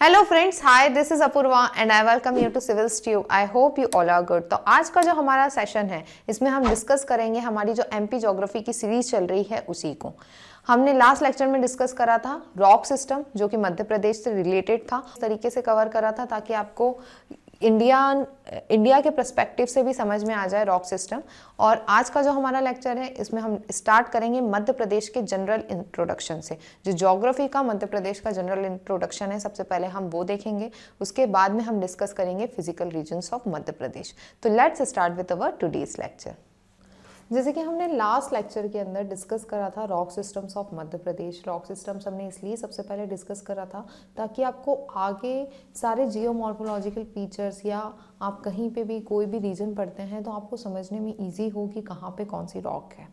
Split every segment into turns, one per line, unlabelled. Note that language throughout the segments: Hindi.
Hello friends, hi, this is Apurva and I welcome you to civil stew. I hope you all are good. तो आज का जो हमारा सेशन है इसमें हम डिस्कस करेंगे हमारी जो एमपी ज्योग्राफी की सीरीज चल रही है उसी को। हमने लास्ट लेक्चर में डिस्कस करा था रॉक सिस्टम जो कि मध्य प्रदेश से रिलेटेड था, इस तरीके से कवर करा था ताकि आपको इंडिया के पर्सपेक्टिव से भी समझ में आ जाए रॉक सिस्टम। और आज का जो हमारा लेक्चर है इसमें हम स्टार्ट करेंगे मध्य प्रदेश के जनरल इंट्रोडक्शन से। जो ज्योग्राफी का मध्य प्रदेश का जनरल इंट्रोडक्शन है सबसे पहले हम वो देखेंगे, उसके बाद में हम डिस्कस करेंगे फिजिकल रीजन्स ऑफ मध्य प्रदेश। तो let's start with our today's lecture. जैसे कि हमने लास्ट लेक्चर के अंदर डिस्कस करा था rock systems of Madhya Pradesh. Rock systems हमने इसलिए सबसे पहले डिस्कस करा था ताकि आपको आगे सारे जियोमॉर्फोलॉजिकल फीचर्स या आप कहीं पे भी कोई भी रीजन पढ़ते हैं तो आपको समझने में इजी हो कि कहाँ पे कौन सी रॉक है।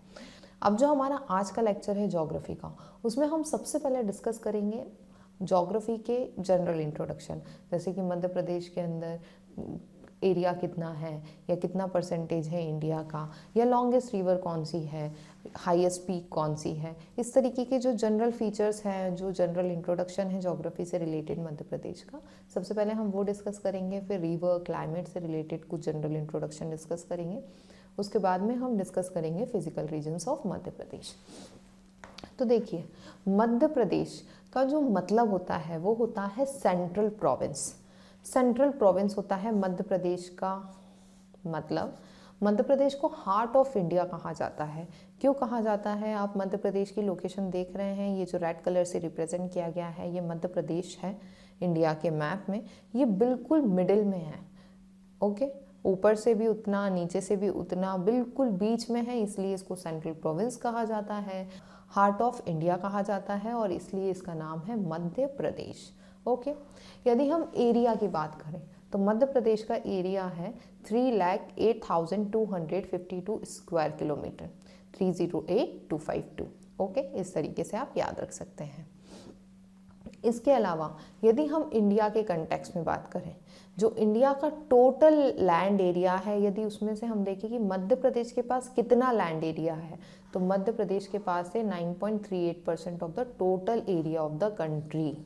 अब जो हमारा आज का लेक्चर है ज्योग्राफी का, उसमें हम सबसे पहले डिस्कस करेंगे ज्योग्राफी के जनरल इंट्रोडक्शन, जैसे कि मध्य प्रदेश के अंदर एरिया कितना है या कितना परसेंटेज है इंडिया का, या लॉन्गेस्ट रिवर कौन सी है, हाईएस्ट पीक कौन सी है। इस तरीके के जो जनरल फीचर्स हैं, जो जनरल इंट्रोडक्शन है ज्योग्राफी से रिलेटेड मध्य प्रदेश का, सबसे पहले हम वो डिस्कस करेंगे। फिर रिवर क्लाइमेट से रिलेटेड कुछ जनरल इंट्रोडक्शन डिस्कस करेंगे। उसके बाद में हम डिस्कस करेंगे फिजिकल रीजन्स ऑफ मध्य प्रदेश। तो देखिए, मध्य प्रदेश का जो मतलब होता है वो होता है सेंट्रल प्रोविंस। सेंट्रल प्रोविंस होता है मध्य प्रदेश का मतलब। मध्य प्रदेश को हार्ट ऑफ इंडिया कहा जाता है। क्यों कहा जाता है? आप मध्य प्रदेश की लोकेशन देख रहे हैं, ये जो रेड कलर से रिप्रेजेंट किया गया है ये मध्य प्रदेश है इंडिया के मैप में। ये बिल्कुल मिडिल में है, ओके। ऊपर से भी उतना, नीचे से भी उतना, बिल्कुल बीच में है, इसलिए इसको सेंट्रल प्रोविंस कहा जाता है, हार्ट ऑफ इंडिया कहा जाता है और इसलिए इसका नाम है मध्य प्रदेश, ओके। यदि हम एरिया की बात करें तो मध्य प्रदेश का एरिया है 3,08,252 स्क्वायर किलोमीटर, 308252, ओके। इस तरीके से आप याद रख सकते हैं। इसके अलावा यदि हम इंडिया के कंटेक्स्ट में बात करें, जो इंडिया का टोटल लैंड एरिया है, यदि उसमें से हम देखें कि मध्य प्रदेश के पास कितना लैंड एरिया है, तो मध्य प्रदेश के पास है 9.38% of the total area of the country,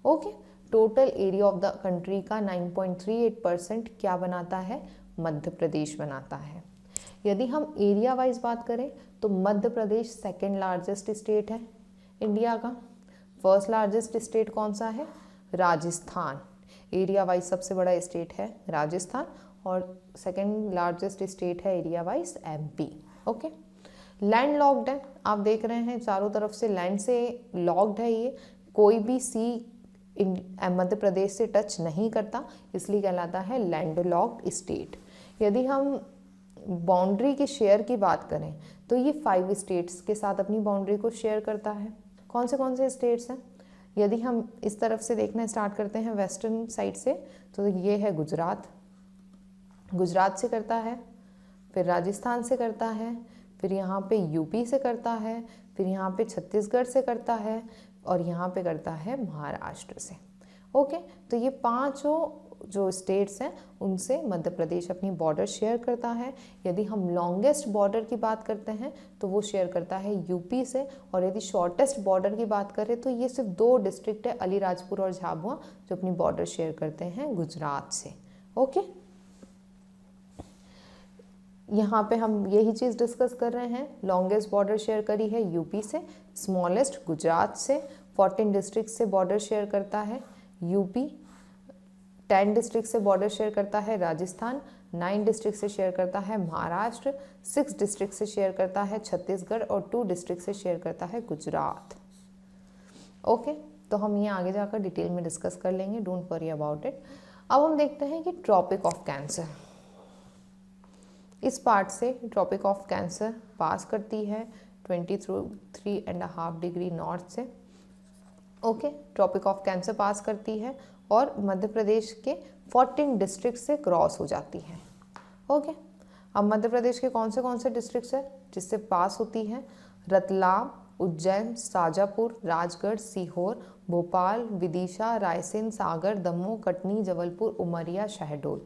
okay. Total area of the country का 9.38% क्या बनाता है? मध्य प्रदेश बनाता है। यदि हम एरिया वाइज बात करें तो Madhya Pradesh second largest state है इंडिया का। फर्स्ट लार्जेस्ट स्टेट कौन सा है? राजस्थान। एरिया वाइज सबसे बड़ा स्टेट है राजस्थान और सेकेंड लार्जेस्ट स्टेट है area wise MP, okay. Land locked है, आप देख रहे हैं चारों तरफ से लैंड से लॉक्ड है, ये कोई भी सी मध्य प्रदेश से टच नहीं करता, इसलिए कहलाता है लैंड लॉक्ड स्टेट। यदि हम बाउंड्री के शेयर की बात करें तो ये 5 स्टेट्स के साथ अपनी बाउंड्री को शेयर करता है। कौन से स्टेट्स हैं? यदि हम इस तरफ से देखना स्टार्ट करते हैं वेस्टर्न साइड से, तो ये है गुजरात, गुजरात से करता है, फिर राजस्थान से करता है, फिर यहाँ पे यूपी से करता है, फिर यहाँ पे छत्तीसगढ़ से करता है और यहाँ पे करता है महाराष्ट्र से, ओके। तो ये 5 जो स्टेट्स हैं उनसे मध्य प्रदेश अपनी बॉर्डर शेयर करता है। यदि हम लॉन्गेस्ट बॉर्डर की बात करते हैं तो वो शेयर करता है यूपी से, और यदि शॉर्टेस्ट बॉर्डर की बात करें तो ये सिर्फ 2 डिस्ट्रिक्ट है, अलीराजपुर और झाबुआ, जो अपनी बॉर्डर शेयर करते हैं गुजरात से, ओके। यहाँ पे हम यही चीज़ डिस्कस कर रहे हैं। लॉन्गेस्ट बॉर्डर शेयर करी है यूपी से, स्मॉलेस्ट गुजरात से, 14 डिस्ट्रिक्ट से बॉर्डर शेयर करता है यूपी, 10 डिस्ट्रिक्ट से बॉर्डर शेयर करता है राजस्थान, 9 डिस्ट्रिक्ट से शेयर करता है महाराष्ट्र, 6 डिस्ट्रिक्ट से शेयर करता है छत्तीसगढ़ और 2 डिस्ट्रिक्ट से शेयर करता है गुजरात, ओके। तो हम ये आगे जाकर डिटेल में डिस्कस कर लेंगे, डोंट वरी अबाउट इट। अब हम देखते हैं कि ट्रॉपिक ऑफ कैंसर, इस पार्ट से ट्रॉपिक ऑफ कैंसर पास करती है 23.5 डिग्री नॉर्थ से, ओके। ट्रॉपिक ऑफ कैंसर पास करती है और मध्य प्रदेश के 14 डिस्ट्रिक्ट से क्रॉस हो जाती है, ओके। अब मध्य प्रदेश के कौन से डिस्ट्रिक्ट्स है जिससे पास होती है? रतलाम, उज्जैन, शाजापुर, राजगढ़, सीहोर, भोपाल, विदिशा, रायसेन, सागर, दमोह, कटनी, जबलपुर, उमरिया, शहडोल।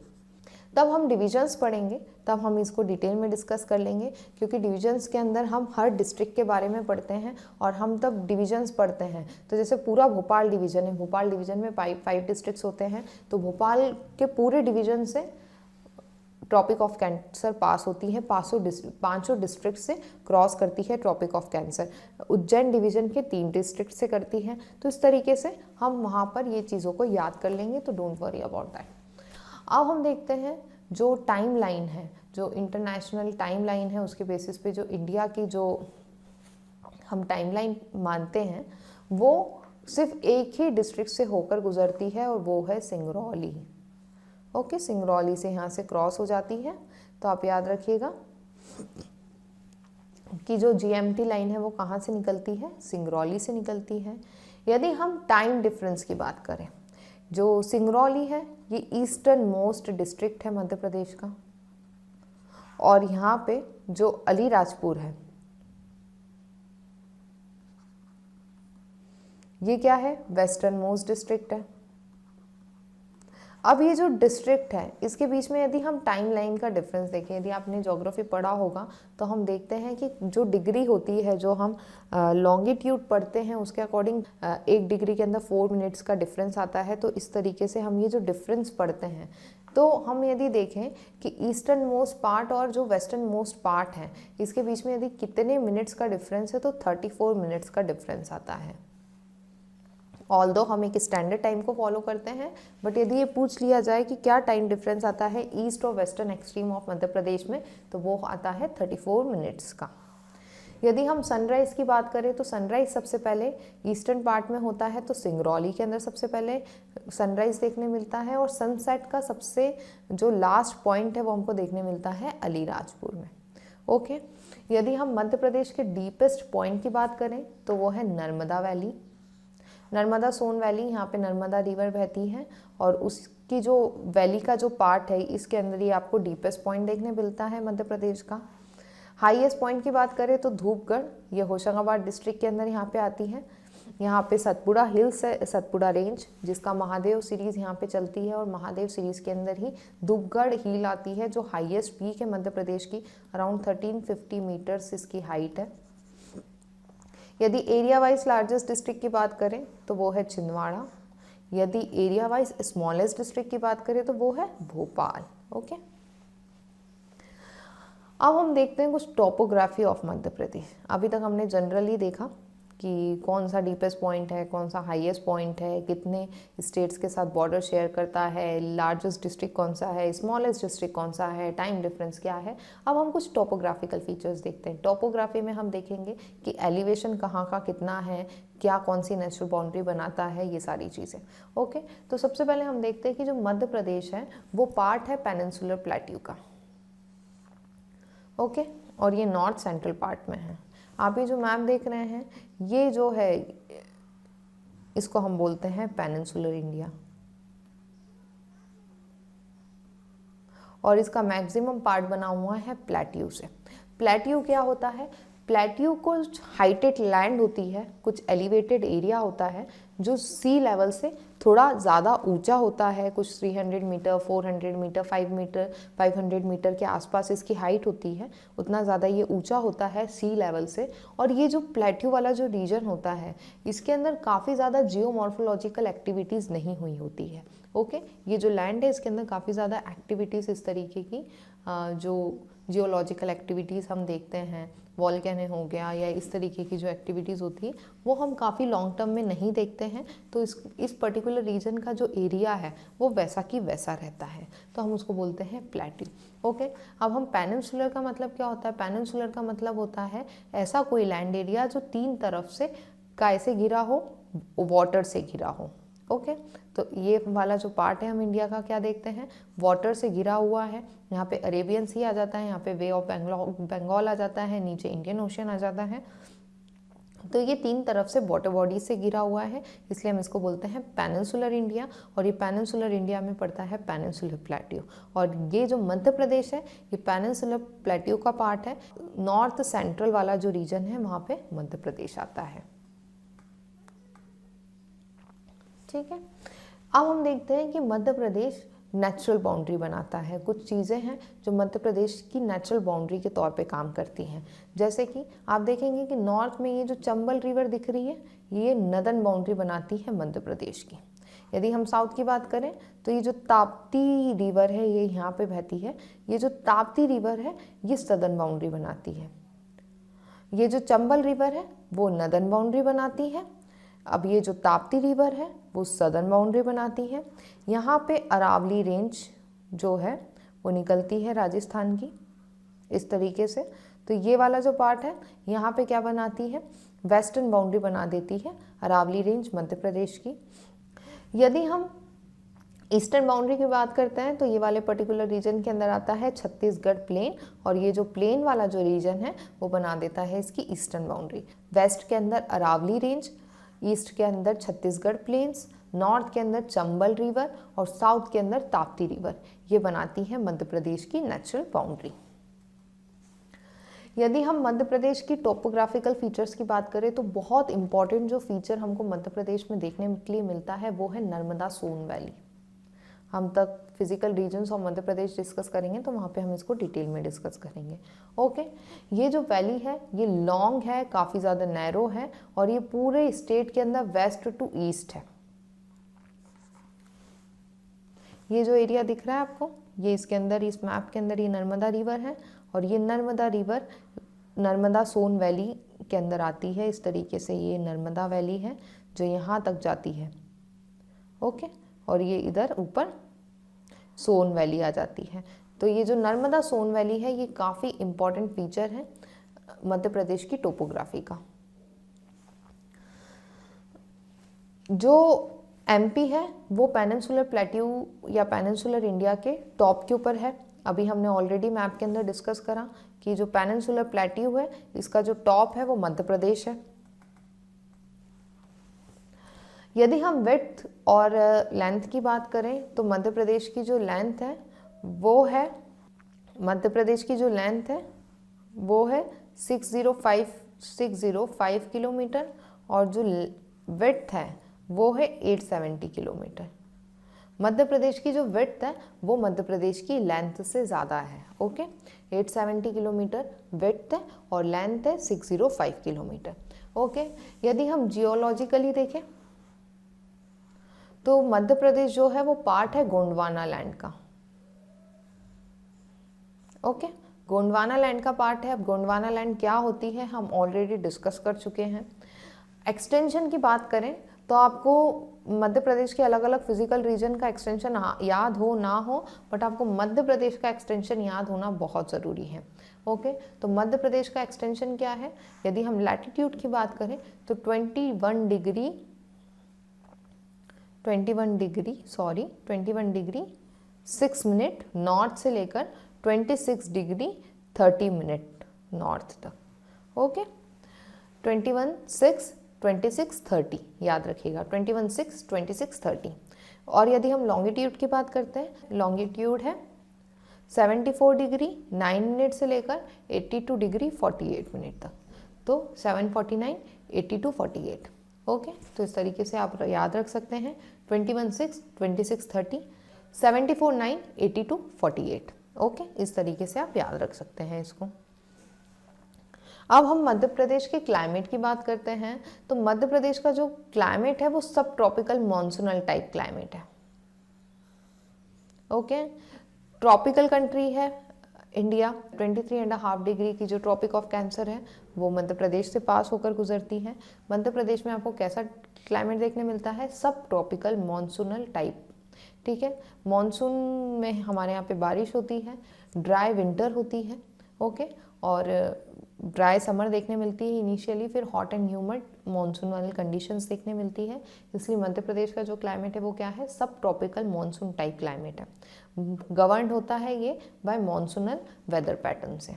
तब हम डिविजन्स पढ़ेंगे, तब हम इसको डिटेल में डिस्कस कर लेंगे, क्योंकि डिविजन्स के अंदर हम हर डिस्ट्रिक्ट के बारे में पढ़ते हैं और हम तब डिविजन्स पढ़ते हैं। तो जैसे पूरा भोपाल डिवीज़न है, भोपाल डिवीज़न में 5 डिस्ट्रिक्ट्स होते हैं, तो भोपाल के पूरे डिवीज़न से ट्रॉपिक ऑफ कैंसर पास होती है, पाँचों डिस्ट्रिक्ट से क्रॉस करती है tropic of cancer. Ujjain division के 3 डिस्ट्रिक्ट से करती है। तो इस तरीके से हम वहाँ पर ये चीज़ों को याद कर लेंगे, तो डोंट वरी अबाउट दैट। अब हम देखते हैं जो टाइम लाइन है, जो इंटरनेशनल टाइम लाइन है, उसके बेसिस पे जो इंडिया की जो हम टाइम लाइन मानते हैं वो सिर्फ एक ही डिस्ट्रिक्ट से होकर गुजरती है और वो है सिंगरौली। ओके, सिंगरौली से यहाँ से क्रॉस हो जाती है। तो आप याद रखिएगा कि जो जीएमटी लाइन है वो कहाँ से निकलती है, सिंगरौली से निकलती है। यदि हम टाइम डिफरेंस की बात करें, जो सिंगरौली है ये ईस्टर्न मोस्ट डिस्ट्रिक्ट है मध्य प्रदेश का, और यहाँ पे जो अलीराजपुर है ये क्या है, वेस्टर्न मोस्ट डिस्ट्रिक्ट है। अब ये जो डिस्ट्रिक्ट है इसके बीच में यदि हम टाइम लाइन का डिफरेंस देखें, यदि आपने ज्योग्राफी पढ़ा होगा तो हम देखते हैं कि जो डिग्री होती है, जो हम लॉन्गिट्यूड पढ़ते हैं उसके अकॉर्डिंग 1 डिग्री के अंदर 4 मिनट्स का डिफरेंस आता है। तो इस तरीके से हम ये जो डिफरेंस पढ़ते हैं, तो हम यदि देखें कि ईस्टर्न मोस्ट पार्ट और जो वेस्टर्न मोस्ट पार्ट है इसके बीच में यदि कितने मिनट्स का डिफरेंस है, तो 34 मिनट्स का डिफरेंस आता है। ऑल्दो हम एक स्टैंडर्ड टाइम को फॉलो करते हैं, बट यदि ये पूछ लिया जाए कि क्या टाइम डिफरेंस आता है ईस्ट और वेस्टर्न एक्सट्रीम ऑफ मध्य प्रदेश में, तो वो आता है 34 मिनट्स का। यदि हम सनराइज़ की बात करें तो सनराइज़ सबसे पहले ईस्टर्न पार्ट में होता है, तो सिंगरौली के अंदर सबसे पहले सनराइज़ देखने मिलता है, और सनसेट का सबसे जो लास्ट पॉइंट है वो हमको देखने मिलता है अलीराजपुर में। ओके, यदि हम मध्य प्रदेश के डीपेस्ट पॉइंट की बात करें तो वो है नर्मदा वैली, नर्मदा सोन वैली। यहाँ पे नर्मदा रिवर बहती है और उसकी जो वैली का जो पार्ट है इसके अंदर ही आपको डीपेस्ट पॉइंट देखने मिलता है मध्य प्रदेश का। हाईएस्ट पॉइंट की बात करें तो धूपगढ़, ये होशंगाबाद डिस्ट्रिक्ट के अंदर यहाँ पे आती है। यहाँ पे सतपुड़ा हिल्स है, सतपुड़ा रेंज, जिसका महादेव सीरीज़ यहाँ पे चलती है, और महादेव सीरीज़ के अंदर ही धूपगढ़ हिल आती है जो हाईएस्ट पीक है मध्य प्रदेश की। अराउंड 1350 मीटर्स इसकी हाइट है। यदि एरिया वाइज लार्जेस्ट डिस्ट्रिक्ट की बात करें तो वो है छिंदवाड़ा। यदि एरिया वाइज स्मॉलेस्ट डिस्ट्रिक्ट की बात करें तो वो है भोपाल। ओके, अब हम देखते हैं कुछ टोपोग्राफी ऑफ मध्य प्रदेश। अभी तक हमने जनरली देखा कि कौन सा डीपेस्ट पॉइंट है, कौन सा हाईएस्ट पॉइंट है, कितने स्टेट्स के साथ बॉर्डर शेयर करता है, लार्जेस्ट डिस्ट्रिक्ट कौन सा है, स्मॉलेस्ट डिस्ट्रिक्ट कौन सा है, टाइम डिफरेंस क्या है। अब हम कुछ टोपोग्राफिकल फीचर्स देखते हैं। टोपोग्राफी में हम देखेंगे कि एलिवेशन कहाँ का कितना है, क्या कौन सी नेचुरल बाउंड्री बनाता है, ये सारी चीज़ें। ओके, तो सबसे पहले हम देखते हैं कि जो मध्य प्रदेश है वो पार्ट है पेनिनसुलर प्लेट्यू का। ओके, और ये नॉर्थ सेंट्रल पार्ट में है। आप ये जो मैप देख रहे हैं ये जो है इसको हम बोलते हैं पेनिनसुलर इंडिया, और इसका मैक्सिमम पार्ट बना हुआ है प्लेट्यू से। प्लेट्यू क्या होता है, प्लेट्यू कुछ हाइटेड लैंड होती है, कुछ एलिवेटेड एरिया होता है जो सी लेवल से थोड़ा ज़्यादा ऊंचा होता है, कुछ 300 मीटर, 400 मीटर, 5 मीटर, 500 मीटर के आसपास इसकी हाइट होती है, उतना ज़्यादा ये ऊंचा होता है सी लेवल से। और ये जो प्लेट्यू वाला जो रीजन होता है इसके अंदर काफ़ी ज़्यादा जियोमॉर्फोलॉजिकल एक्टिविटीज़ नहीं हुई होती है। ओके, ये जो लैंड है इसके अंदर काफ़ी ज़्यादा एक्टिविटीज़, इस तरीके की जो जियोलॉजिकल एक्टिविटीज़ हम देखते हैं, वॉल्केनो हो गया या इस तरीके की जो एक्टिविटीज़ होती है वो हम काफ़ी लॉन्ग टर्म में नहीं देखते हैं। तो इस पर्टिकुलर रीजन का जो एरिया है वो वैसा की वैसा रहता है, तो हम उसको बोलते हैं प्लेट्यू। ओके, अब हम पेनिनसुलर का मतलब क्या होता है, पेनिनसुलर का मतलब होता है ऐसा कोई लैंड एरिया जो 3 तरफ से कैसे घिरा हो, वाटर से घिरा हो। ओके, तो ये वाला जो पार्ट है हम इंडिया का क्या देखते हैं, वाटर से घिरा हुआ है। यहाँ पे अरेबियन सी आ जाता है, यहाँ पे वे ऑफ बंगाल आ जाता है, नीचे इंडियन ओशन आ जाता है। तो ये 3 तरफ से वाटर बॉडी से घिरा हुआ है, इसलिए हम इसको बोलते हैं पेनिनसुलर इंडिया। और ये पेनिनसुलर इंडिया में पड़ता है पेनिनसुलर प्लेट्यू। और ये जो मध्य प्रदेश है ये पेनिनसुलर प्लेट्यू का पार्ट है। नॉर्थ सेंट्रल वाला जो रीजन है वहाँ पे मध्य प्रदेश आता है। ठीक है, अब हम देखते हैं कि मध्य प्रदेश नेचुरल बाउंड्री बनाता है। कुछ चीज़ें हैं जो मध्य प्रदेश की नेचुरल बाउंड्री के तौर पे काम करती हैं। जैसे कि आप देखेंगे कि नॉर्थ में ये जो चंबल रिवर दिख रही है, ये नदन बाउंड्री बनाती है मध्य प्रदेश की। यदि हम साउथ की बात करें तो ये जो ताप्ती रिवर है ये यहाँ पे बहती है। ये जो ताप्ती रिवर है ये सदर्न बाउंड्री बनाती है। ये जो चंबल रिवर है वो नदन बाउंड्री बनाती है। अब ये जो ताप्ती रिवर है वो सदर्न बाउंड्री बनाती है। यहाँ पे अरावली रेंज जो है वो निकलती है राजस्थान की इस तरीके से। तो ये वाला जो पार्ट है यहाँ पे क्या बनाती है, वेस्टर्न बाउंड्री बना देती है अरावली रेंज मध्य प्रदेश की। यदि हम ईस्टर्न बाउंड्री की बात करते हैं तो ये वाले पर्टिकुलर रीजन के अंदर आता है छत्तीसगढ़ प्लेन, और ये जो प्लेन वाला जो रीजन है वो बना देता है इसकी ईस्टर्न बाउंड्री। वेस्ट के अंदर अरावली रेंज, ईस्ट के अंदर छत्तीसगढ़ प्लेन्स, नॉर्थ के अंदर चंबल रिवर और साउथ के अंदर ताप्ती रिवर, ये बनाती है मध्य प्रदेश की नेचुरल बाउंड्री। यदि हम मध्य प्रदेश की टोपोग्राफिकल फीचर्स की बात करें तो बहुत इंपॉर्टेंट जो फीचर हमको मध्य प्रदेश में देखने के लिए मिलता है वो है नर्मदा सोन वैली। हम तक physical regions of Madhya Pradesh discuss करेंगे तो वहाँ पे हम इसको डिटेल में डिस्कस करेंगे। ओके, ये जो वैली है ये लॉन्ग है, काफ़ी ज़्यादा नैरो है और ये पूरे स्टेट के अंदर वेस्ट टू ईस्ट है। ये जो एरिया दिख रहा है आपको, ये इसके अंदर, इस मैप के अंदर ये नर्मदा रिवर है और ये नर्मदा रिवर नर्मदा सोन वैली के अंदर आती है। इस तरीके से ये नर्मदा वैली है जो यहाँ तक जाती है। ओके, और ये इधर ऊपर सोन वैली आ जाती है। तो ये जो नर्मदा सोन वैली है ये काफ़ी इम्पॉर्टेंट फीचर है मध्य प्रदेश की टोपोग्राफी का। जो एमपी है वो पेनिनसुलर प्लेट्यू या पेनिनसुलर इंडिया के टॉप के ऊपर है। अभी हमने ऑलरेडी मैप के अंदर डिस्कस करा कि जो पेनिनसुलर प्लेट्यू है इसका जो टॉप है वो मध्य प्रदेश है। यदि हम विड्थ और लेंथ की बात करें तो मध्य प्रदेश की जो लेंथ है वो है 605 किलोमीटर और जो विड्थ है वो है 870 किलोमीटर। मध्य प्रदेश की जो विड्थ है वो मध्य प्रदेश की लेंथ से ज़्यादा है। ओके, 870 किलोमीटर विड्थ है और लेंथ है 605 किलोमीटर। ओके, यदि हम जियोलॉजिकली देखें तो मध्य प्रदेश जो है वो पार्ट है गोंडवाना लैंड का। ओके, गोंडवाना लैंड का पार्ट है। अब गोंडवाना लैंड क्या होती है हम ऑलरेडी डिस्कस कर चुके हैं। एक्सटेंशन की बात करें तो आपको मध्य प्रदेश के अलग अलग फिजिकल रीजन का एक्सटेंशन याद हो ना हो, बट आपको मध्य प्रदेश का एक्सटेंशन याद होना बहुत ज़रूरी है। ओके, तो मध्य प्रदेश का एक्सटेंशन क्या है, यदि हम लैटिट्यूड की बात करें तो 21 डिग्री 6 मिनट नॉर्थ से लेकर 26 डिग्री 30 मिनट नॉर्थ तक। ओके, 21 6 26 30 याद रखिएगा, 21 6 26 30। और यदि हम लॉन्गिट्यूड की बात करते हैं, लॉन्गिट्यूड है 74 डिग्री 9 मिनट से लेकर 82 डिग्री 48 मिनट तक। तो 749 82 48। ओके, तो इस तरीके से आप याद रख सकते हैं 21 6 26 30 74 9 82 48। ओके, इस तरीके से आप याद रख सकते हैं इसको। अब हम मध्य प्रदेश के क्लाइमेट की बात करते हैं तो मध्य प्रदेश का जो क्लाइमेट है वो सब ट्रॉपिकल मॉनसूनल टाइप क्लाइमेट है। ओके, ट्रॉपिकल कंट्री है इंडिया। 23.5 डिग्री की जो ट्रॉपिक ऑफ कैंसर है वो मध्य प्रदेश से पास होकर गुजरती है। मध्य प्रदेश में आपको कैसा क्लाइमेट देखने मिलता है, सब ट्रॉपिकल मॉनसूनल टाइप। ठीक है, मॉनसून में हमारे यहाँ पे बारिश होती है, ड्राई विंटर होती है। ओके, और ड्राई समर देखने मिलती है इनिशियली, फिर हॉट एंड ह्यूमिड मॉनसून वाली कंडीशंस देखने मिलती है। इसलिए मध्य प्रदेश का जो क्लाइमेट है वो क्या है, सब ट्रॉपिकल मॉनसून टाइप क्लाइमेट है। गवर्नड होता है ये बाय मॉनसूनल वेदर पैटर्न से।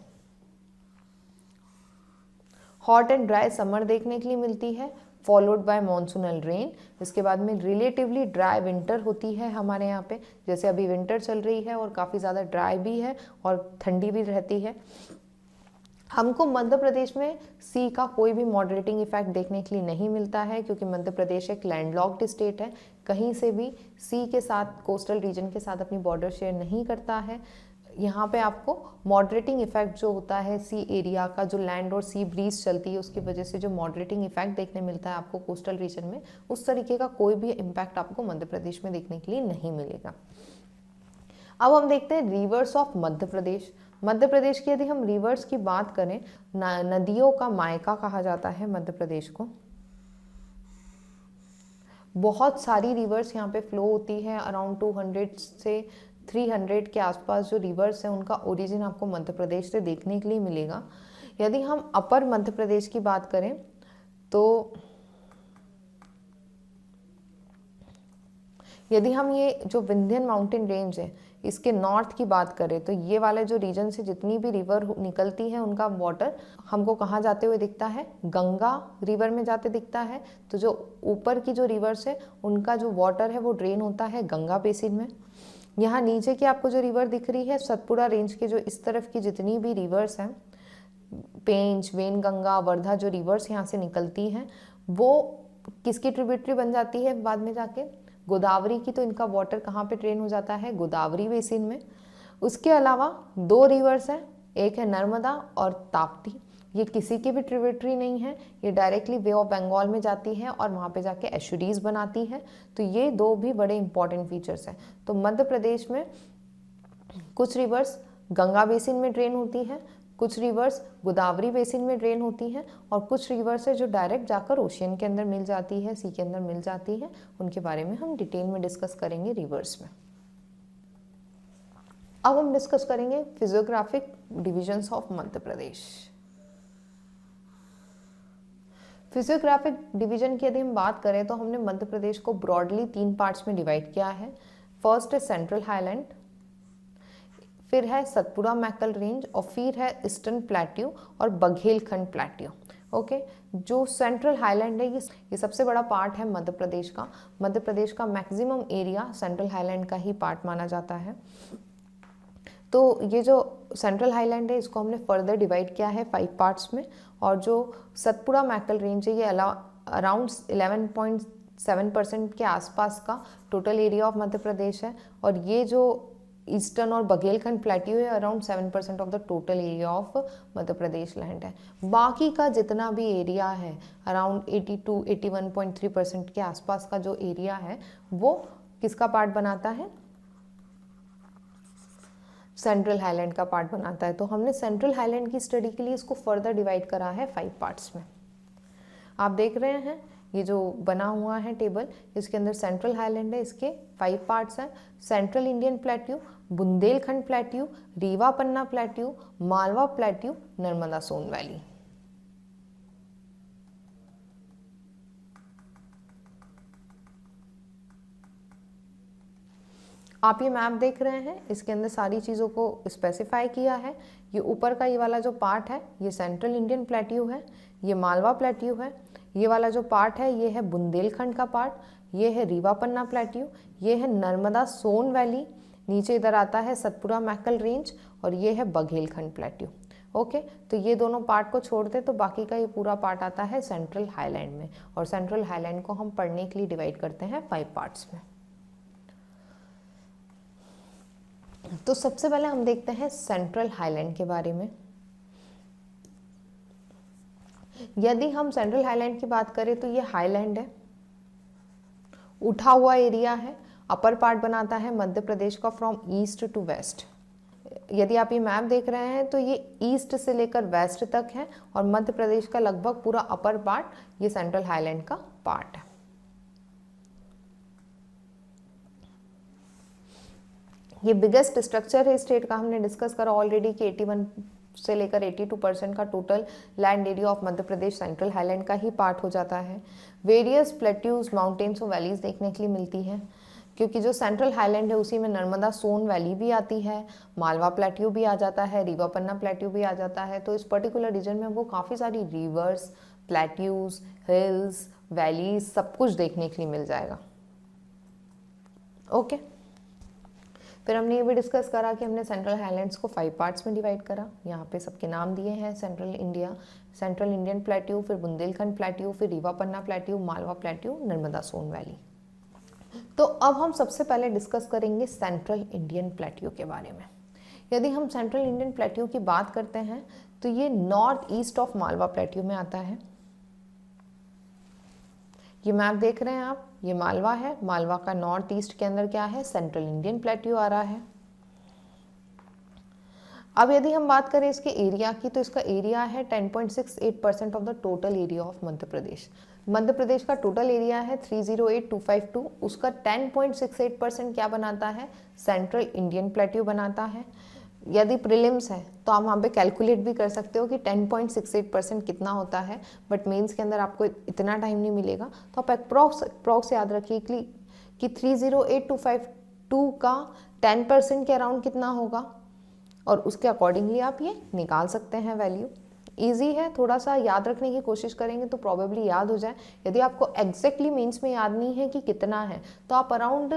हॉट एंड ड्राई समर देखने के लिए मिलती है, फॉलोड बाय मॉनसूनल रेन। इसके बाद में रिलेटिवली ड्राई विंटर होती है हमारे यहाँ पे, जैसे अभी विंटर चल रही है और काफ़ी ज़्यादा ड्राई भी है और ठंडी भी रहती है। हमको मध्य प्रदेश में सी का कोई भी मॉडरेटिंग इफेक्ट देखने के लिए नहीं मिलता है, क्योंकि मध्य प्रदेश एक लैंडलॉक्ड स्टेट है। कहीं से भी सी के साथ, कोस्टल रीजन के साथ अपनी बॉर्डर शेयर नहीं करता है। यहाँ पे आपको मॉडरेटिंग इफेक्ट जो होता है सी एरिया का, जो लैंड और सी ब्रीज चलती है उसकी वजह से जो मॉडरेटिंग इफेक्ट देखने मिलता है आपको कोस्टल रीजन में, उस तरीके का कोई भी इम्पैक्ट आपको मध्य प्रदेश में देखने के लिए नहीं मिलेगा। अब हम देखते हैं रिवर्स ऑफ मध्य प्रदेश। मध्य प्रदेश की यदि हम रिवर्स की बात करें, नदियों का मायका कहा जाता है मध्य प्रदेश को। बहुत सारी रिवर्स यहाँ पे फ्लो होती है, अराउंड 200 से 300 के आसपास जो रिवर्स हैं उनका ओरिजिन आपको मध्य प्रदेश से देखने के लिए मिलेगा। यदि हम अपर मध्य प्रदेश की बात करें तो यदि हम ये जो विंध्यन माउंटेन रेंज है इसके नॉर्थ की बात करें तो ये वाले जो रीजन से जितनी भी रिवर निकलती है उनका वाटर हमको कहाँ जाते हुए दिखता है, गंगा रिवर में जाते दिखता है। तो जो ऊपर की जो रिवर्स है उनका जो वाटर है वो ड्रेन होता है गंगा बेसिन में। यहाँ नीचे की आपको जो रिवर दिख रही है सतपुड़ा रेंज के जो इस तरफ की जितनी भी रिवर्स हैं, पेंच, वेनगंगा, वर्धा, जो रिवर्स यहाँ से निकलती हैं वो किसकी ट्रिब्यूटरी बन जाती है बाद में जाके, गोदावरी की। तो इनका वाटर कहाँ पे ट्रेन हो जाता है, गोदावरी बेसिन में। उसके अलावा दो रिवर्स हैं, एक है नर्मदा और ताप्ती। ये किसी की भी ट्रिब्यूटरी नहीं है, ये डायरेक्टली बे ऑफ बंगाल में जाती है और वहाँ पे जाके एस्चुरीज बनाती है। तो ये दो भी बड़े इंपॉर्टेंट फीचर्स हैं। तो मध्य प्रदेश में कुछ रिवर्स गंगा बेसिन में ड्रेन होती हैं, कुछ रिवर्स गोदावरी बेसिन में ड्रेन होती हैं और कुछ रिवर्स है जो डायरेक्ट जाकर ओशियन के अंदर मिल जाती है, सी के अंदर मिल जाती है। उनके बारे में हम डिटेल में डिस्कस करेंगे रिवर्स में। अब हम डिस्कस करेंगे physiographic divisions of Madhya Pradesh. Physiographic division की यदि हम बात करें तो हमने मध्य प्रदेश को ब्रॉडली 3 पार्ट्स में डिवाइड किया है। फर्स्ट है सेंट्रल हाईलैंड, फिर है सतपुड़ा मैकल रेंज और फिर है ईस्टर्न प्लेट्यू और बघेलखंड प्लेट्यू। ओके, जो सेंट्रल हाईलैंड है ये सबसे बड़ा पार्ट है मध्य प्रदेश का। मध्य प्रदेश का मैक्सिमम एरिया सेंट्रल हाईलैंड का ही पार्ट माना जाता है। तो ये जो सेंट्रल हाईलैंड है इसको हमने फर्दर डिवाइड किया है 5 पार्ट्स में। और जो सतपुड़ा मैकल रेंज है ये अराउंड 11.7% के आसपास का टोटल एरिया ऑफ मध्य प्रदेश है। और ये जो ईस्टर्न और बघेलखंड प्लेट्यू है around 7% of the total area of Madhya Pradesh land है। बाकी का जितना भी एरिया है अराउंड 81.3% के आसपास का जो एरिया है वो किसका पार्ट बनाता है, सेंट्रल हाईलैंड का पार्ट बनाता है। तो हमने सेंट्रल हाईलैंड की स्टडी के लिए इसको फर्दर डिवाइड करा है 5 पार्ट्स में। आप देख रहे हैं ये जो बना हुआ है टेबल, इसके अंदर सेंट्रल हाईलैंड है, इसके 5 पार्ट्स हैं। Central Indian plateau, Bundelkhand plateau, Rewa Panna plateau, Malwa plateau, Narmada Son valley. आप ये मैप देख रहे हैं, इसके अंदर सारी चीज़ों को स्पेसिफाई किया है। ये ऊपर का ये वाला जो पार्ट है ये सेंट्रल इंडियन प्लेट्यू है, ये मालवा प्लेट्यू है, ये वाला जो पार्ट है ये है बुंदेलखंड का पार्ट, ये है रीवा पन्ना प्लेट्यू, ये है नर्मदा सोन वैली, नीचे इधर आता है सतपुड़ा मैकल रेंज और ये है बघेलखंड प्लेट्यू। ओके, तो ये दोनों पार्ट को छोड़ दे तो बाकी का ये पूरा पार्ट आता है सेंट्रल हाईलैंड में। और सेंट्रल हाईलैंड को हम पढ़ने के लिए डिवाइड करते हैं 5 पार्ट्स में। तो सबसे पहले हम देखते हैं सेंट्रल हाईलैंड के बारे में। यदि हम सेंट्रल हाईलैंड की बात करें तो ये हाईलैंड है, उठा हुआ एरिया है, अपर पार्ट बनाता है मध्य प्रदेश का फ्रॉम ईस्ट टू वेस्ट। यदि आप ये मैप देख रहे हैं तो ये ईस्ट से लेकर वेस्ट तक है और मध्य प्रदेश का लगभग पूरा अपर पार्ट ये सेंट्रल हाईलैंड का पार्ट है। ये बिगेस्ट स्ट्रक्चर है स्टेट का, हमने डिस्कस करा ऑलरेडी कि 81 से लेकर 82% का total land area of Madhya Pradesh central highland का ही पार्ट हो जाता है। वेरियस प्लेट्यूज, माउंटेन्स और वैलीज देखने के लिए मिलती है, क्योंकि जो सेंट्रल हाईलैंड है उसी में नर्मदा सोन वैली भी आती है, मालवा प्लेट्यू भी आ जाता है, रीवा पन्ना प्लेट्यू भी आ जाता है। तो इस पर्टिकुलर रीजन में वो काफ़ी सारी रिवर्स, प्लेट्यूज, हिल्स, वैलीज सब कुछ देखने के लिए मिल जाएगा। ओके, फिर हमने ये भी डिस्कस करा कि हमने सेंट्रल हाईलैंड्स को 5 पार्ट्स में डिवाइड करा। यहाँ पे सबके नाम दिए हैं, central India, central Indian plateau, फिर बुंदेलखंड प्लेट्यू, फिर Rewa Panna plateau, Malwa plateau, Narmada Son valley. तो अब हम सबसे पहले डिस्कस करेंगे सेंट्रल इंडियन प्लेट्यू के बारे में। यदि हम सेंट्रल इंडियन प्लेट्यू की बात करते हैं तो ये north east of Malwa plateau में आता है। ये मैप देख रहे हैं आप, ये मालवा है, मालवा का नॉर्थ ईस्ट के अंदर क्या है, सेंट्रल इंडियन प्लेट्यू आ रहा है। अब यदि हम बात करें इसके एरिया की, तो इसका एरिया है 10.68% of the total area of Madhya Pradesh. Madhya Pradesh का टोटल एरिया है 308252, उसका 10.68% क्या बनाता है, सेंट्रल इंडियन प्लेट्यू बनाता है। यदि प्रीलिम्स है तो आप वहाँ पे कैलकुलेट भी कर सकते हो कि 10.68% कितना होता है, बट मेंस के अंदर आपको इतना टाइम नहीं मिलेगा, तो आप अप्रॉक्स याद रखिए कि 308252 का 10% के अराउंड कितना होगा, और उसके अकॉर्डिंगली आप ये निकाल सकते हैं वैल्यू। इजी है, थोड़ा सा याद रखने की कोशिश करेंगे तो प्रॉबेबली याद हो जाए। यदि आपको एग्जैक्टली मेंस में याद नहीं है कि कितना है, तो आप अराउंड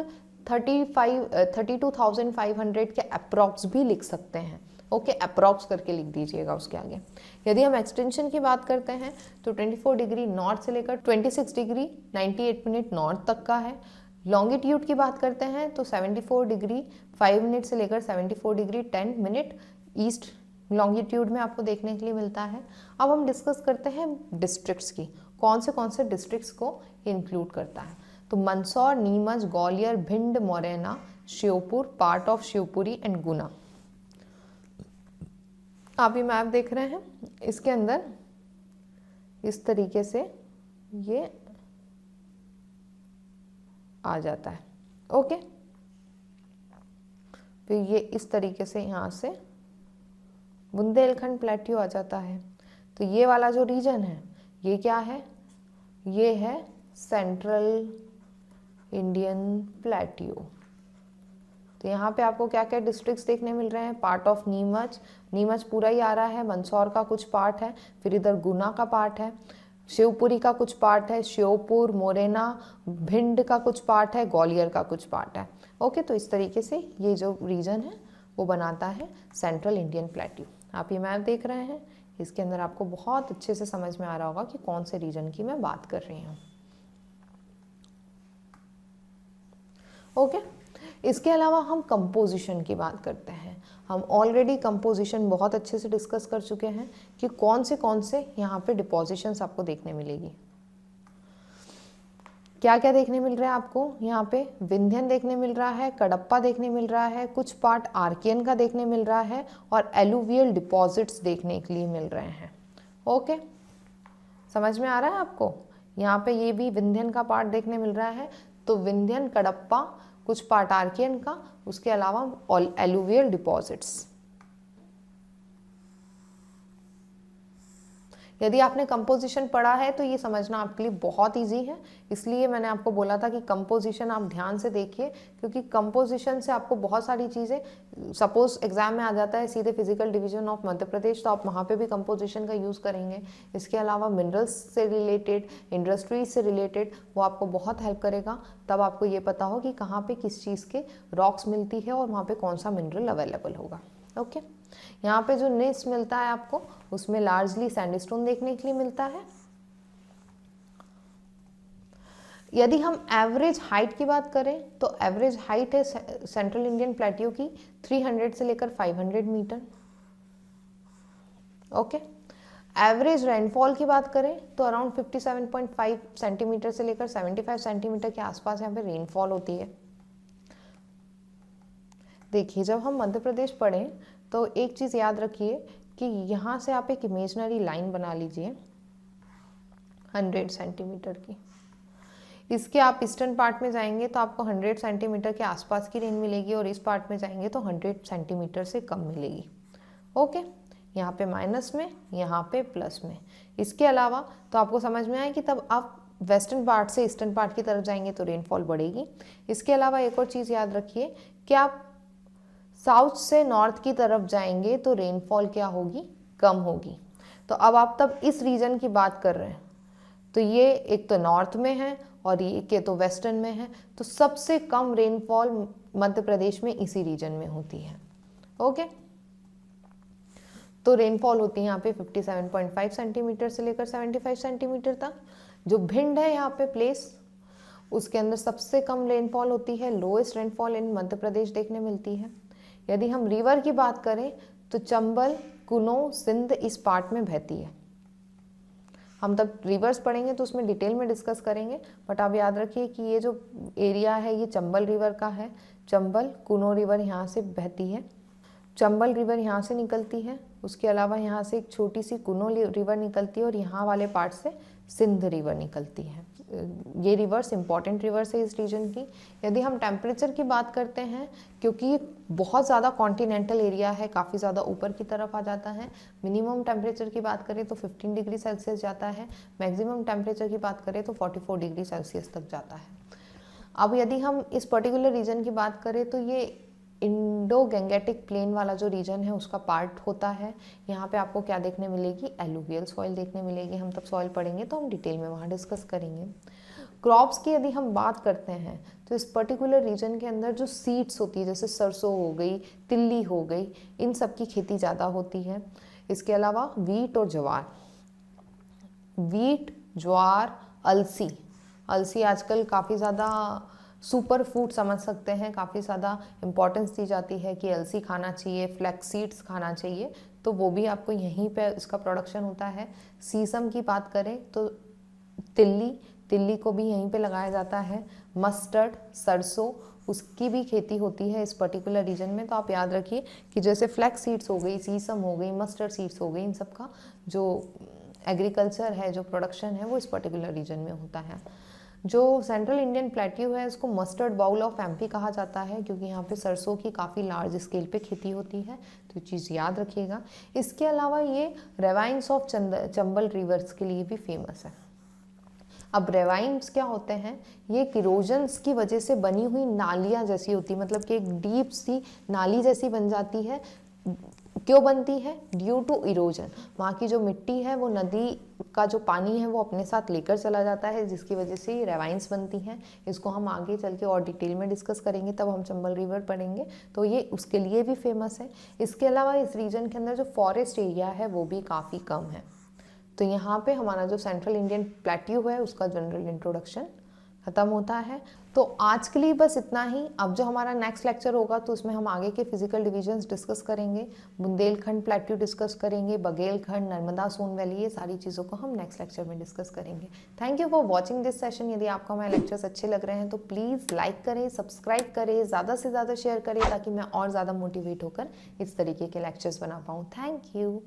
32,500 के अप्रॉक्स भी लिख सकते हैं। ओके, अप्रॉक्स करके लिख दीजिएगा उसके आगे। यदि हम एक्सटेंशन की बात करते हैं तो 24 डिग्री नॉर्थ से लेकर 26 डिग्री 98 मिनट नॉर्थ तक का है। लॉन्गिट्यूड की बात करते हैं तो 74 डिग्री 5 मिनट से लेकर 74 डिग्री 10 मिनट ईस्ट लॉन्गिट्यूड में आपको देखने के लिए मिलता है। अब हम डिस्कस करते हैं डिस्ट्रिक्ट्स की, कौन से डिस्ट्रिक्ट्स को इंक्लूड करता है। तो Mandsaur, Neemuch, Gwalior, Bhind, Morena, Sheopur, part of Shivpuri and Guna. आप ये मैप देख रहे हैं, इसके अंदर इस तरीके से ये आ जाता है। ओके, फिर ये इस तरीके से यहाँ से बुंदेलखंड प्लेट्यू आ जाता है। तो ये वाला जो रीजन है ये क्या है, ये है सेंट्रल इंडियन प्लेट्यू। तो यहाँ पे आपको क्या क्या डिस्ट्रिक्ट्स देखने मिल रहे हैं, पार्ट ऑफ नीमच, नीमच पूरा ही आ रहा है, मंदसौर का कुछ पार्ट है, फिर इधर गुना का पार्ट है, शिवपुरी का कुछ पार्ट है, श्योपुर, मोरैना, भिंड का कुछ पार्ट है, ग्वालियर का कुछ पार्ट है। ओके, तो इस तरीके से ये जो रीजन है वो बनाता है सेंट्रल इंडियन प्लेट्यू। आप ये मैप देख रहे हैं, इसके अंदर आपको बहुत अच्छे से समझ में आ रहा होगा कि कौन से रीजन की मैं बात कर रही हूँ। ओके, इसके अलावा हम कंपोजिशन की बात करते हैं। हम ऑलरेडी कंपोजिशन बहुत अच्छे से डिस्कस कर चुके हैं कि कौन से यहाँ पे डिपोजिशंस आपको देखने मिलेगी। क्या क्या देखने मिल रहा है आपको, यहाँ पे विंध्यन देखने मिल रहा है, कडप्पा देखने मिल रहा है, कुछ पार्ट आर्कियन का देखने मिल रहा है, और एलुवियल डिपॉजिट्स देखने के लिए मिल रहे हैं। ओके, समझ में आ रहा है आपको, यहाँ पे ये भी विंध्यन का पार्ट देखने मिल रहा है। तो विंध्यन, कडप्पा, कुछ पार्ट आर्कियन का, उसके अलावा एलुवियल डिपॉजिट्स। यदि आपने कंपोजिशन पढ़ा है तो ये समझना आपके लिए बहुत इजी है, इसलिए मैंने आपको बोला था कि कंपोजिशन आप ध्यान से देखिए, क्योंकि कंपोजिशन से आपको बहुत सारी चीज़ें, सपोज एग्जाम में आ जाता है सीधे फिजिकल डिवीजन ऑफ मध्य प्रदेश, तो आप वहाँ पे भी कंपोजिशन का यूज़ करेंगे। इसके अलावा मिनरल्स से रिलेटेड, इंडस्ट्रीज से रिलेटेड, वो आपको बहुत हेल्प करेगा। तब आपको ये पता हो कि कहाँ पर किस चीज़ के रॉक्स मिलती है और वहाँ पर कौन सा मिनरल अवेलेबल होगा। ओके, यहाँ पे जो नीस मिलता है आपको, उसमें लार्जली सैंडस्टोन देखने के लिए मिलता है। यदि हम एवरेज हाइट की बात करें तो एवरेज हाइट है सेंट्रल इंडियन प्लेट्यू की 300 से लेकर 500 मीटर। ओके, एवरेज रेनफॉल की बात करें तो अराउंड 57.5 सेंटीमीटर से लेकर 75 सेंटीमीटर के आसपास यहाँ पे रेनफॉल होती है। देखिए, जब हम मध्य प्रदेश पढ़ें तो एक चीज़ याद रखिए कि यहाँ से आप एक इमेजनरी लाइन बना लीजिए 100 सेंटीमीटर की। इसके आप ईस्टर्न पार्ट में जाएंगे तो आपको 100 सेंटीमीटर के आसपास की रेंज मिलेगी, और इस पार्ट में जाएंगे तो 100 सेंटीमीटर से कम मिलेगी। ओके, यहाँ पे माइनस में, यहाँ पे प्लस में। इसके अलावा तो आपको समझ में आए कि तब आप वेस्टर्न पार्ट से ईस्टर्न पार्ट की तरफ जाएंगे तो रेनफॉल बढ़ेगी। इसके अलावा एक और चीज़ याद रखिए कि आप साउथ से नॉर्थ की तरफ जाएंगे तो रेनफॉल क्या होगी, कम होगी। तो अब आप तब इस रीजन की बात कर रहे हैं, तो ये एक तो नॉर्थ में है और ये के तो वेस्टर्न में है, तो सबसे कम रेनफॉल मध्य प्रदेश में इसी रीजन में होती है। ओके, तो रेनफॉल होती है यहाँ पे 57.5 सेंटीमीटर से लेकर 75 सेंटीमीटर तक। जो भिंड है यहाँ पे प्लेस, उसके अंदर सबसे कम रेनफॉल होती है, lowest rainfall in Madhya Pradesh देखने मिलती है। यदि हम रिवर की बात करें तो चंबल, कुनो, सिंध इस पार्ट में बहती है। हम तब रिवर्स पढ़ेंगे तो उसमें डिटेल में डिस्कस करेंगे, बट आप याद रखिए कि ये जो एरिया है ये चंबल रिवर का है। चंबल, कुनो रिवर यहाँ से बहती है, चंबल रिवर यहाँ से निकलती है, उसके अलावा यहाँ से एक छोटी सी कुनो रिवर निकलती है और यहाँ वाले पार्ट से सिंध रिवर निकलती है। ये रिवर्स इंपॉर्टेंट रिवर्स है इस रीजन की। यदि हम टेम्परेचर की बात करते हैं, क्योंकि बहुत ज़्यादा कॉन्टिनेंटल एरिया है, काफ़ी ज़्यादा ऊपर की तरफ आ जाता है, मिनिमम टेम्परेचर की बात करें तो 15 डिग्री सेल्सियस जाता है, मैक्सिमम टेम्परेचर की बात करें तो 44 डिग्री सेल्सियस तक जाता है। अब यदि हम इस पर्टिकुलर रीजन की बात करें तो ये इंडो गैंगेटिक प्लेन वाला जो रीजन है उसका पार्ट होता है। यहाँ पे आपको क्या देखने मिलेगी, एलुवियल सॉइल देखने मिलेगी। हम तब सॉइल पढ़ेंगे तो हम डिटेल में वहाँ डिस्कस करेंगे। क्रॉप्स की यदि हम बात करते हैं तो इस पर्टिकुलर रीजन के अंदर जो सीड्स होती है, जैसे सरसों हो गई, तिल्ली हो गई, इन सब की खेती ज़्यादा होती है। इसके अलावा वीट और ज्वार, वीट, ज्वार, अलसी, अलसी आजकल काफ़ी ज़्यादा सुपर फूड समझ सकते हैं, काफ़ी ज़्यादा इम्पोर्टेंस दी जाती है कि अलसी खाना चाहिए, फ्लैक्स सीड्स खाना चाहिए, तो वो भी आपको यहीं पे इसका प्रोडक्शन होता है। सीसम की बात करें तो तिल्ली, तिल्ली को भी यहीं पे लगाया जाता है। मस्टर्ड, सरसों, उसकी भी खेती होती है इस पर्टिकुलर रीजन में। तो आप याद रखिए कि जैसे फ्लैक्स सीड्स हो गई, सीसम हो गई, मस्टर्ड सीड्स हो गई, इन सब का जो एग्रीकल्चर है, जो प्रोडक्शन है, वो इस पर्टिकुलर रीजन में होता है। जो सेंट्रल इंडियन प्लेट्यू है उसको मस्टर्ड बाउल ऑफ एमपी कहा जाता है, क्योंकि यहाँ पे सरसों की काफ़ी लार्ज स्केल पे खेती होती है, तो ये चीज़ याद रखिएगा। इसके अलावा ये रेवाइन्स ऑफ चंबल रिवर्स के लिए भी फेमस है। अब रेवाइन्स क्या होते हैं, ये इरोजन्स की वजह से बनी हुई नालियाँ जैसी होती है, मतलब कि एक डीप सी नाली जैसी बन जाती है। क्यों बनती है, ड्यू टू इरोजन। वहाँ की जो मिट्टी है वो नदी का जो पानी है वो अपने साथ लेकर चला जाता है, जिसकी वजह से ये रेवाइन्स बनती हैं। इसको हम आगे चल के और डिटेल में डिस्कस करेंगे, तब हम चंबल रिवर पढ़ेंगे, तो ये उसके लिए भी फेमस है। इसके अलावा इस रीजन के अंदर जो फॉरेस्ट एरिया है वो भी काफ़ी कम है। तो यहाँ पे हमारा जो सेंट्रल इंडियन प्लेट्यू है उसका जनरल इंट्रोडक्शन ख़त्म होता है। तो आज के लिए बस इतना ही। अब जो हमारा नेक्स्ट लेक्चर होगा तो उसमें हम आगे के फिजिकल डिविजन्स डिस्कस करेंगे, बुंदेलखंड प्लेट्यू डिस्कस करेंगे, बघेलखंड, नर्मदा सोन वैली, ये सारी चीज़ों को हम नेक्स्ट लेक्चर में डिस्कस करेंगे। Thank you for watching this session. यदि आपको हमारे लेक्चर्स अच्छे लग रहे हैं तो प्लीज़ लाइक करें, सब्सक्राइब करें, ज़्यादा से ज़्यादा शेयर करें, ताकि मैं और ज़्यादा मोटिवेट होकर इस तरीके के लेक्चर्स बना पाऊँ। Thank you.